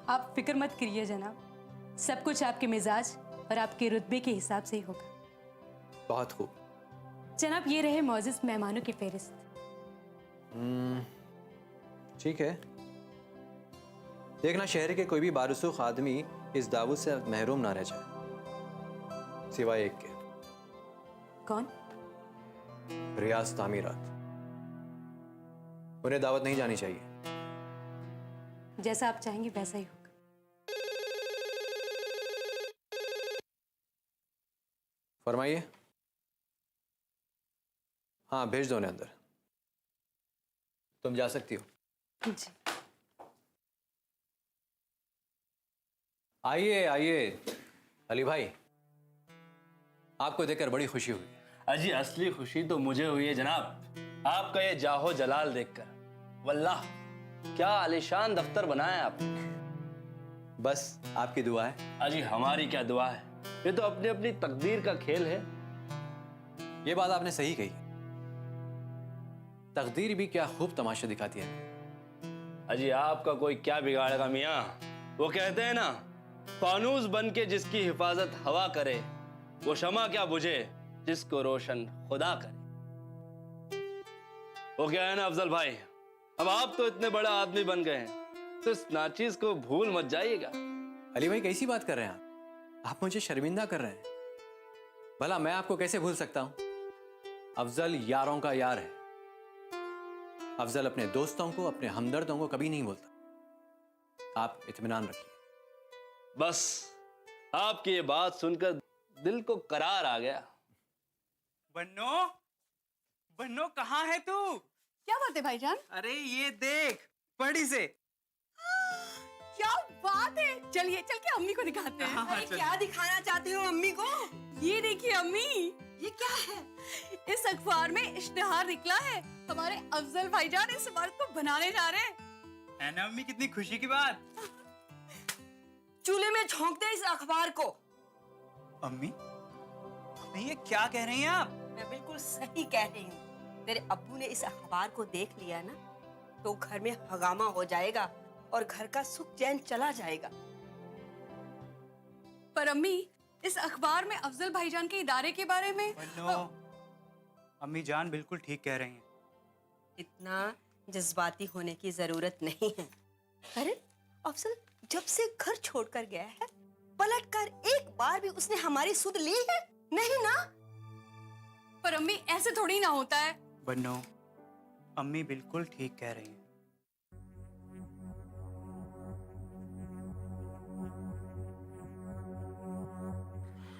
Speaker 18: आप फिक्र मत करिए जनाब, सब कुछ आपके मिजाज और आपके रुतबे के हिसाब से ही होगा।
Speaker 3: बहुत खूब
Speaker 18: जनाब, ये रहे मौजूद मेहमानों की फहरिस्त।
Speaker 3: ठीक है, देखना शहर के कोई भी बारसूख आदमी इस दावत से महरूम ना रह जाए, सिवाय एक के।
Speaker 18: कौन?
Speaker 3: रियाज तामीरात। उन्हें दावत नहीं जानी चाहिए।
Speaker 18: जैसा आप चाहेंगे वैसा ही होगा।
Speaker 3: फरमाइए। हाँ, भेज दो उन्हें अंदर। तुम जा सकती हो।
Speaker 18: जी।
Speaker 3: आइए आइए। अली भाई, आपको देखकर बड़ी खुशी हुई।
Speaker 2: अजी असली खुशी तो मुझे हुई है जनाब, आपका ये जाहो जलाल देखकर। वल्लाह क्या आलीशान दफ्तर बनाया है आपने।
Speaker 3: बस आपकी दुआ है।
Speaker 2: अजी हमारी क्या दुआ है, ये तो अपनी अपनी तकदीर का खेल है।
Speaker 3: ये बात आपने सही कही। तकदीर भी क्या खूब तमाशा दिखाती है।
Speaker 2: अजी आपका कोई क्या बिगाड़ेगा मियाँ। वो कहते हैं ना, फानूस बन के जिसकी हिफाजत हवा करे, वो शमा क्या बुझे जिसको रोशन खुदा करे। वो क्या है ना अफजल भाई, अब आप तो इतने बड़ा आदमी बन गए हैं, तो इस नाचीज को भूल मत जाइएगा।
Speaker 3: अली भाई कैसी बात कर रहे हैं आप मुझे शर्मिंदा कर रहे हैं। भला मैं आपको कैसे भूल सकता हूं। अफजल यारों का यार है। अफजल अपने दोस्तों को, अपने हमदर्दों को कभी नहीं बोलता। आप इत्मीनान रखिए।
Speaker 2: बस आपकी ये बात सुनकर दिल को करार आ गया।
Speaker 8: बन्नो, बन्नो कहाँ है तू?
Speaker 18: क्या बात है भाईजान?
Speaker 8: अरे ये देख, बड़ी से।
Speaker 18: क्या बात है, चलिए चल के अम्मी को दिखाते हैं।
Speaker 8: हाँ,
Speaker 18: अरे
Speaker 8: चल।
Speaker 18: क्या दिखाना चाहते हो अम्मी को? ये देखिए अम्मी, ये क्या है? इस अखबार में इश्तिहार निकला है, हमारे अफजल भाईजान इस इमारत को बनाने जा रहे हैं।
Speaker 8: है ना अम्मी, कितनी खुशी की बात।
Speaker 15: चूल्हे में झोंक दे इस अखबार को।
Speaker 8: अम्मी, अम्मी ये क्या कह रही हैं आप?
Speaker 15: मैं बिल्कुल सही कह रही हूँ। तेरे अब्बू ने इस अखबार को देख लिया ना, तो घर में हंगामा हो जाएगा और घर का सुख चैन चला जाएगा।
Speaker 18: पर अम्मी, इस अखबार में अफजल भाईजान के इदारे के बारे में
Speaker 8: अम्मी जान बिल्कुल ठीक कह रही हैं।
Speaker 15: इतना जज्बाती होने की जरूरत नहीं है। अरे अफजल जब से घर छोड़कर गया है, पलटकर एक बार भी उसने हमारी सुध ली है? नहीं ना?
Speaker 18: पर अम्मी ऐसे थोड़ी ना होता है।
Speaker 8: बन्नो, अम्मी बिल्कुल ठीक कह रही हैं।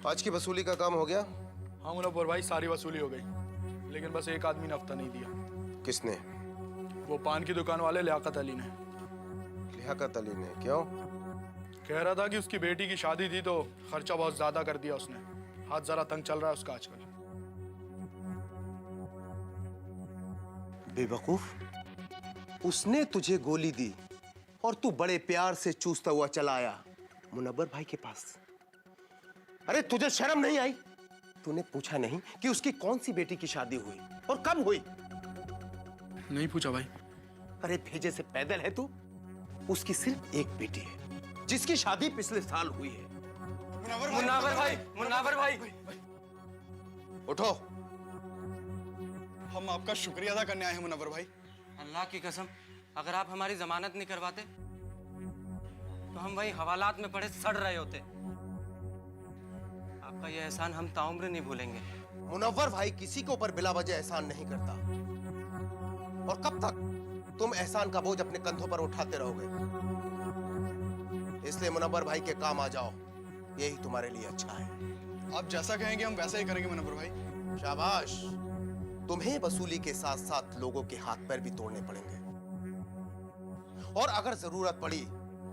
Speaker 6: आज की वसूली का काम हो गया?
Speaker 7: हाँ मुनव्वर भाई, सारी वसूली हो गई, लेकिन बस एक आदमी ने हफ्ता नहीं दिया।
Speaker 6: किसने?
Speaker 7: वो पान की दुकान वाले लियाकत अली ने।
Speaker 6: लियाकत अली ने? क्यों?
Speaker 7: कह रहा था कि उसकी बेटी की शादी थी तो खर्चा बहुत ज्यादा कर दिया उसने। हाथ जरा तंग चल रहा है उसका आजकल।
Speaker 6: बेवकूफ, उसने तुझे गोली दी और तू बड़े प्यार से चूसता हुआ चला आया मुनव्वर भाई के पास। अरे तुझे शर्म नहीं आई? तूने पूछा नहीं कि उसकी कौन सी बेटी की शादी हुई और कब हुई?
Speaker 7: नहीं पूछा भाई।
Speaker 6: अरे भेजे से पैदल है तू। उसकी सिर्फ एक बेटी है जिसकी शादी पिछले साल हुई है।
Speaker 8: मुन्नावर भाई, मुन्नावर भाई,
Speaker 6: उठो।
Speaker 7: हम आपका शुक्रिया अदा करने आए हैं मुनव्वर भाई।
Speaker 8: अल्लाह की कसम, अगर आप हमारी जमानत नहीं करवाते तो हम वही हवालात में पड़े सड़ रहे होते। आपका ये एहसान हम ताउम्र नहीं भूलेंगे।
Speaker 6: मुनव्वर भाई किसी के ऊपर बिला वजह एहसान नहीं करता। और कब तक तुम एहसान का बोझ अपने कंधों पर उठाते रहोगे? इसलिए मुनव्वर भाई के काम आ जाओ, यही तुम्हारे लिए अच्छा है।
Speaker 7: आप जैसा कहेंगे हम वैसा ही करेंगे मुनव्वर भाई।
Speaker 6: शाबाश। तुम्हें वसूली के साथ साथ लोगों के हाथ पैर भी तोड़ने पड़ेंगे, और अगर जरूरत पड़ी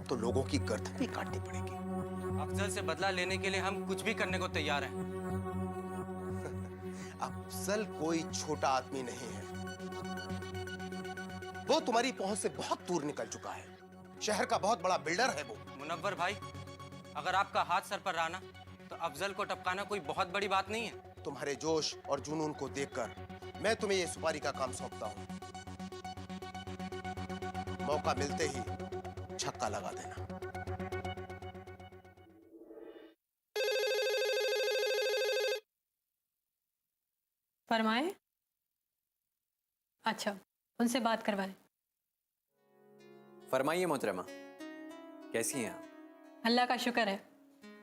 Speaker 6: तो लोगों की गर्दन भी काटनी पड़ेगी।
Speaker 8: अफजल से बदला लेने के लिए हम कुछ भी करने को तैयार हैं।
Speaker 6: अफजल कोई छोटा आदमी नहीं है। वो तुम्हारी पहुंच से बहुत दूर निकल चुका है। शहर का बहुत बड़ा बिल्डर है वो।
Speaker 8: मुनव्वर भाई, अगर आपका हाथ सर पर रहा ना, तो अफजल को टपकाना कोई बहुत बड़ी बात नहीं है।
Speaker 6: तुम्हारे जोश और जुनून को देखकर मैं तुम्हें ये सुपारी का काम सौंपता हूँ। मौका मिलते ही छक्का लगा देना।
Speaker 18: फरमाए। अच्छा, उनसे बात करवाएं।
Speaker 3: फरमाइए मोहतरमा, कैसी हैं आप?
Speaker 18: अल्लाह का शुक्र है।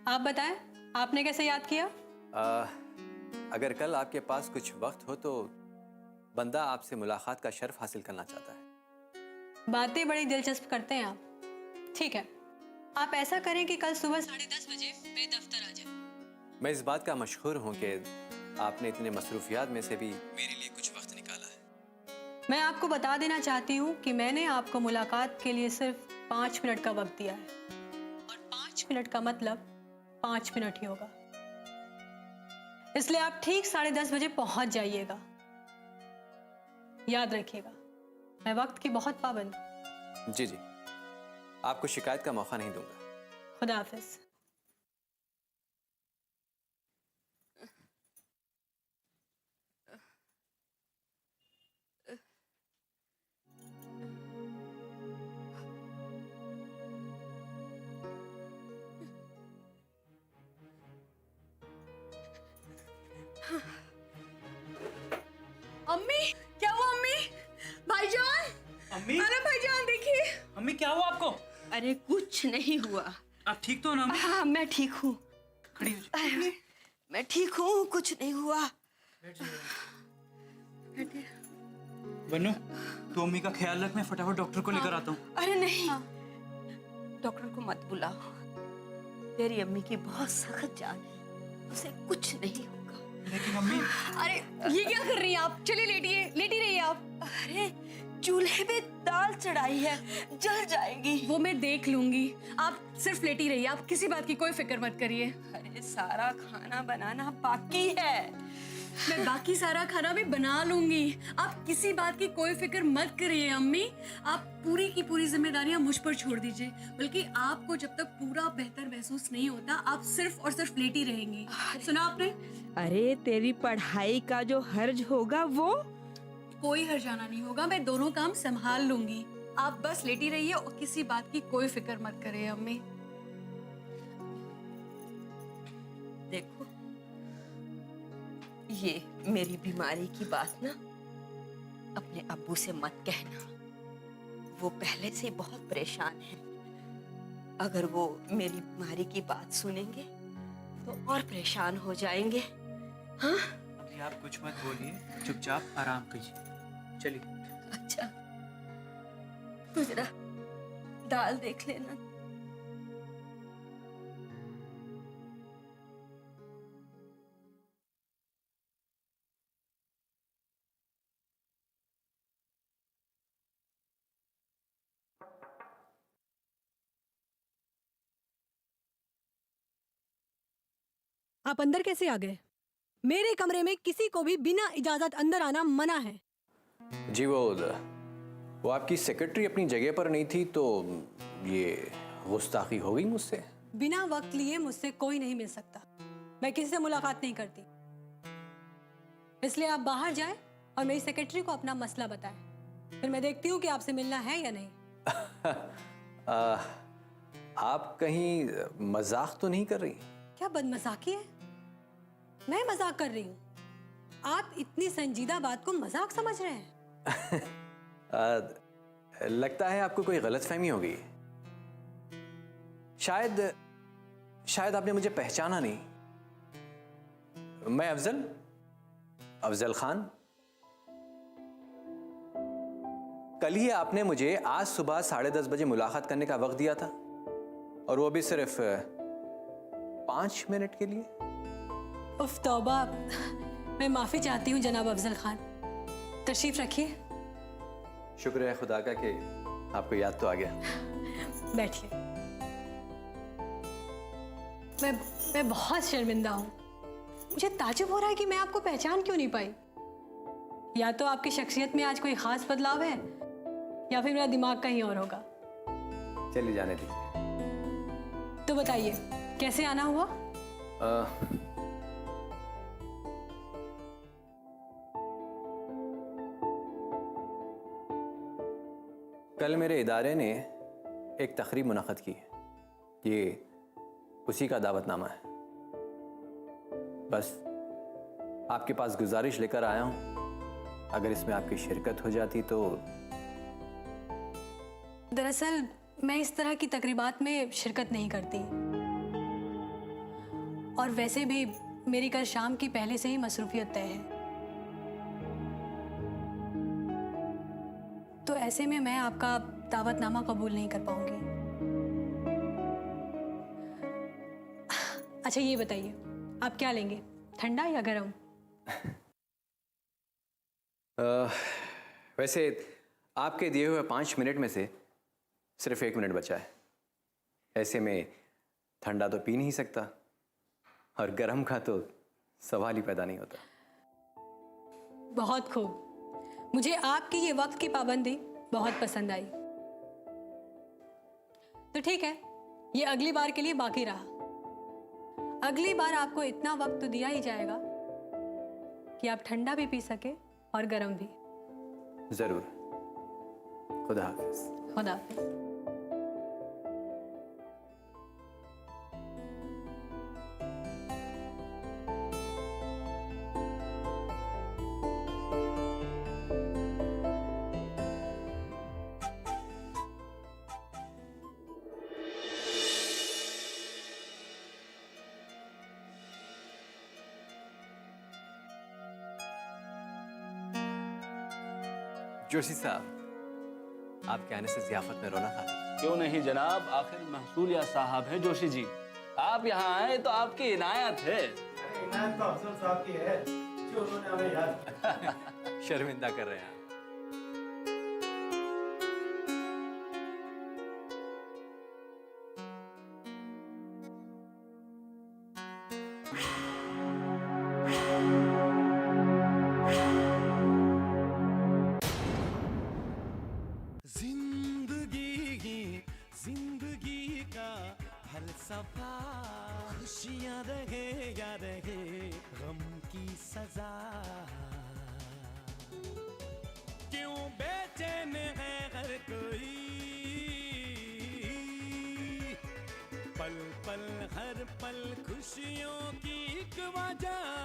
Speaker 18: आप बताएं, आपने कैसे याद किया?
Speaker 3: अगर कल आपके पास कुछ वक्त हो तो बंदा आपसे मुलाकात का शर्फ हासिल करना चाहता है।
Speaker 18: बातें बड़ी दिलचस्प करते हैं आप। ठीक है, आप ऐसा करें कि कल सुबह 10:30 बजे मेरे दफ्तर आ जाए।
Speaker 3: मैं इस बात का मशहूर हूँ कि आपने इतने मसरूफियात में से भी मेरे लिए कुछ वक्त निकाला है।
Speaker 18: मैं आपको बता देना चाहती हूँ कि मैंने आपको मुलाकात के लिए सिर्फ 5 मिनट का वक्त दिया है, और 5 मिनट का मतलब 5 मिनट ही होगा। इसलिए आप ठीक 10:30 बजे पहुंच जाइएगा। याद रखिएगा, मैं वक्त की बहुत पाबंद हूं।
Speaker 3: जी जी, आपको शिकायत का मौका नहीं दूंगा।
Speaker 18: खुदा हाफिज। अम्मी, क्या हुआ अम्मी? भाईजान!
Speaker 8: अम्मी!
Speaker 18: अरे भाईजान देखिए।
Speaker 8: अम्मी क्या हुआ आपको?
Speaker 15: अरे कुछ नहीं हुआ।
Speaker 8: आप ठीक तो हो ना अम्मी?
Speaker 15: हाँ मैं ठीक हूँ।
Speaker 8: खड़ी हो जाओ।
Speaker 15: मैं ठीक हूँ, कुछ नहीं हुआ।
Speaker 8: बन्नू, तू अम्मी का ख्याल रख, मैं फटाफट डॉक्टर को लेकर आता हूँ।
Speaker 15: अरे नहीं, डॉक्टर को मत बुलाओ। तेरी अम्मी की बहुत सख्त जान है, उसे कुछ नहीं होगा।
Speaker 8: लेकिन अम्मी।
Speaker 18: अरे ये क्या कर रही हैं आप? चलिए लेटिए, लेटी रहिए आप।
Speaker 15: अरे चूल्हे पे दाल चढ़ाई है, जल जाएगी।
Speaker 18: वो मैं देख लूंगी, आप सिर्फ लेटी रहिए, आप किसी बात की कोई फिक्र मत करिए।
Speaker 15: अरे सारा खाना बनाना बाकी है।
Speaker 18: मैं बाकी सारा खाना भी बना लूंगी, आप किसी बात की कोई फिक्र मत करिए अम्मी। आप पूरी की पूरी जिम्मेदारियां मुझ पर छोड़ दीजिए। बल्कि आपको जब तक पूरा बेहतर महसूस नहीं होता, आप सिर्फ और सिर्फ लेटी रहेंगी। सुना आपने?
Speaker 15: अरे तेरी पढ़ाई का जो हर्ज होगा वो
Speaker 18: कोई हर्जाना नहीं होगा, मैं दोनों काम संभाल लूंगी। आप बस लेटी रहिए और किसी बात की कोई फिक्र मत करिए अम्मी।
Speaker 15: देखो, ये मेरी बीमारी की बात ना अपने अब्बू से मत कहना। वो पहले से बहुत परेशान है। अगर वो मेरी बीमारी की बात सुनेंगे तो और परेशान हो जाएंगे। हाँ?
Speaker 3: अभी आप कुछ मत बोलिए, चुपचाप आराम कीजिए। चलिए।
Speaker 15: अच्छा, तू जरा दाल देख लेना।
Speaker 19: आप अंदर कैसे आ गए? मेरे कमरे में किसी को भी बिना इजाजत अंदर आना मना है।
Speaker 3: जी वो आपकी सेक्रेटरी अपनी जगह पर नहीं थी तो ये गुस्ताखी हो गई मुझसे।
Speaker 19: बिना वक्त लिए मुझसे कोई नहीं मिल सकता। मैं किसी से मुलाकात नहीं करती, इसलिए आप बाहर जाएं और मेरी सेक्रेटरी को अपना मसला बताएं। फिर मैं देखती हूँ कि आपसे मिलना है या नहीं।
Speaker 3: आप कहीं मजाक तो नहीं कर रही?
Speaker 19: क्या बदमजाकी है? मैं मजाक कर रही हूँ? आप इतनी संजीदा बात को मजाक समझ रहे हैं?
Speaker 3: लगता है आपको कोई गलतफहमी हो गई। शायद आपने मुझे पहचाना नहीं। मैं अफजल खान। कल ही आपने मुझे आज सुबह 10:30 बजे मुलाकात करने का वक्त दिया था, और वो भी सिर्फ 5 मिनट के लिए।
Speaker 19: उफ तौबा, मैं माफी चाहती हूँ जनाब अफजल खान। तशरीफ रखिए।
Speaker 3: शुक्र है खुदा का कि आपको याद तो आ गया।
Speaker 19: बैठिए। मैं बहुत शर्मिंदा हूँ। मुझे ताज्जुब हो रहा है कि मैं आपको पहचान क्यों नहीं पाई। या तो आपकी शख्सियत में आज कोई खास बदलाव है, या फिर मेरा दिमाग कहीं और होगा।
Speaker 3: चलिए जाने दीजिए।
Speaker 19: तो बताइए, कैसे आना हुआ?
Speaker 3: कल मेरे इदारे ने एक तकरीब मुनक़्क़द की। ये उसी का दावतनामा है। बस आपके पास गुजारिश लेकर आया हूँ, अगर इसमें आपकी शिरकत हो जाती तो।
Speaker 19: दरअसल मैं इस तरह की तकरीबात में शिरकत नहीं करती, और वैसे भी मेरी कल शाम की पहले से ही मसरूफियत तय है। तो ऐसे में मैं आपका दावतनामा कबूल नहीं कर पाऊंगी। अच्छा ये बताइए, आप क्या लेंगे, ठंडा या गरम?
Speaker 3: वैसे आपके दिए हुए 5 मिनट में से सिर्फ 1 मिनट बचा है। ऐसे में ठंडा तो पी नहीं सकता, और गरम का तो सवाल ही पैदा नहीं होता।
Speaker 19: बहुत खूब। मुझे आपकी ये वक्त की पाबंदी बहुत पसंद आई। तो ठीक है, ये अगली बार के लिए बाकी रहा। अगली बार आपको इतना वक्त तो दिया ही जाएगा कि आप ठंडा भी पी सके और गरम भी।
Speaker 3: जरूर। खुदा हाफिज।
Speaker 19: खुदा हाफिज।
Speaker 3: जोशी साहब, आपके आने से ज़ियाफत में रौनक आ गई।
Speaker 2: क्यों नहीं जनाब, आखिर महसूलिया साहब हैं जोशी जी। आप यहाँ आए तो आपकी इनायत है।
Speaker 17: इनायत तो अफजल साहब की है, जो उन्होंने हमें याद।
Speaker 3: शर्मिंदा कर रहे हैं आप।
Speaker 20: खुशियों की एक वजह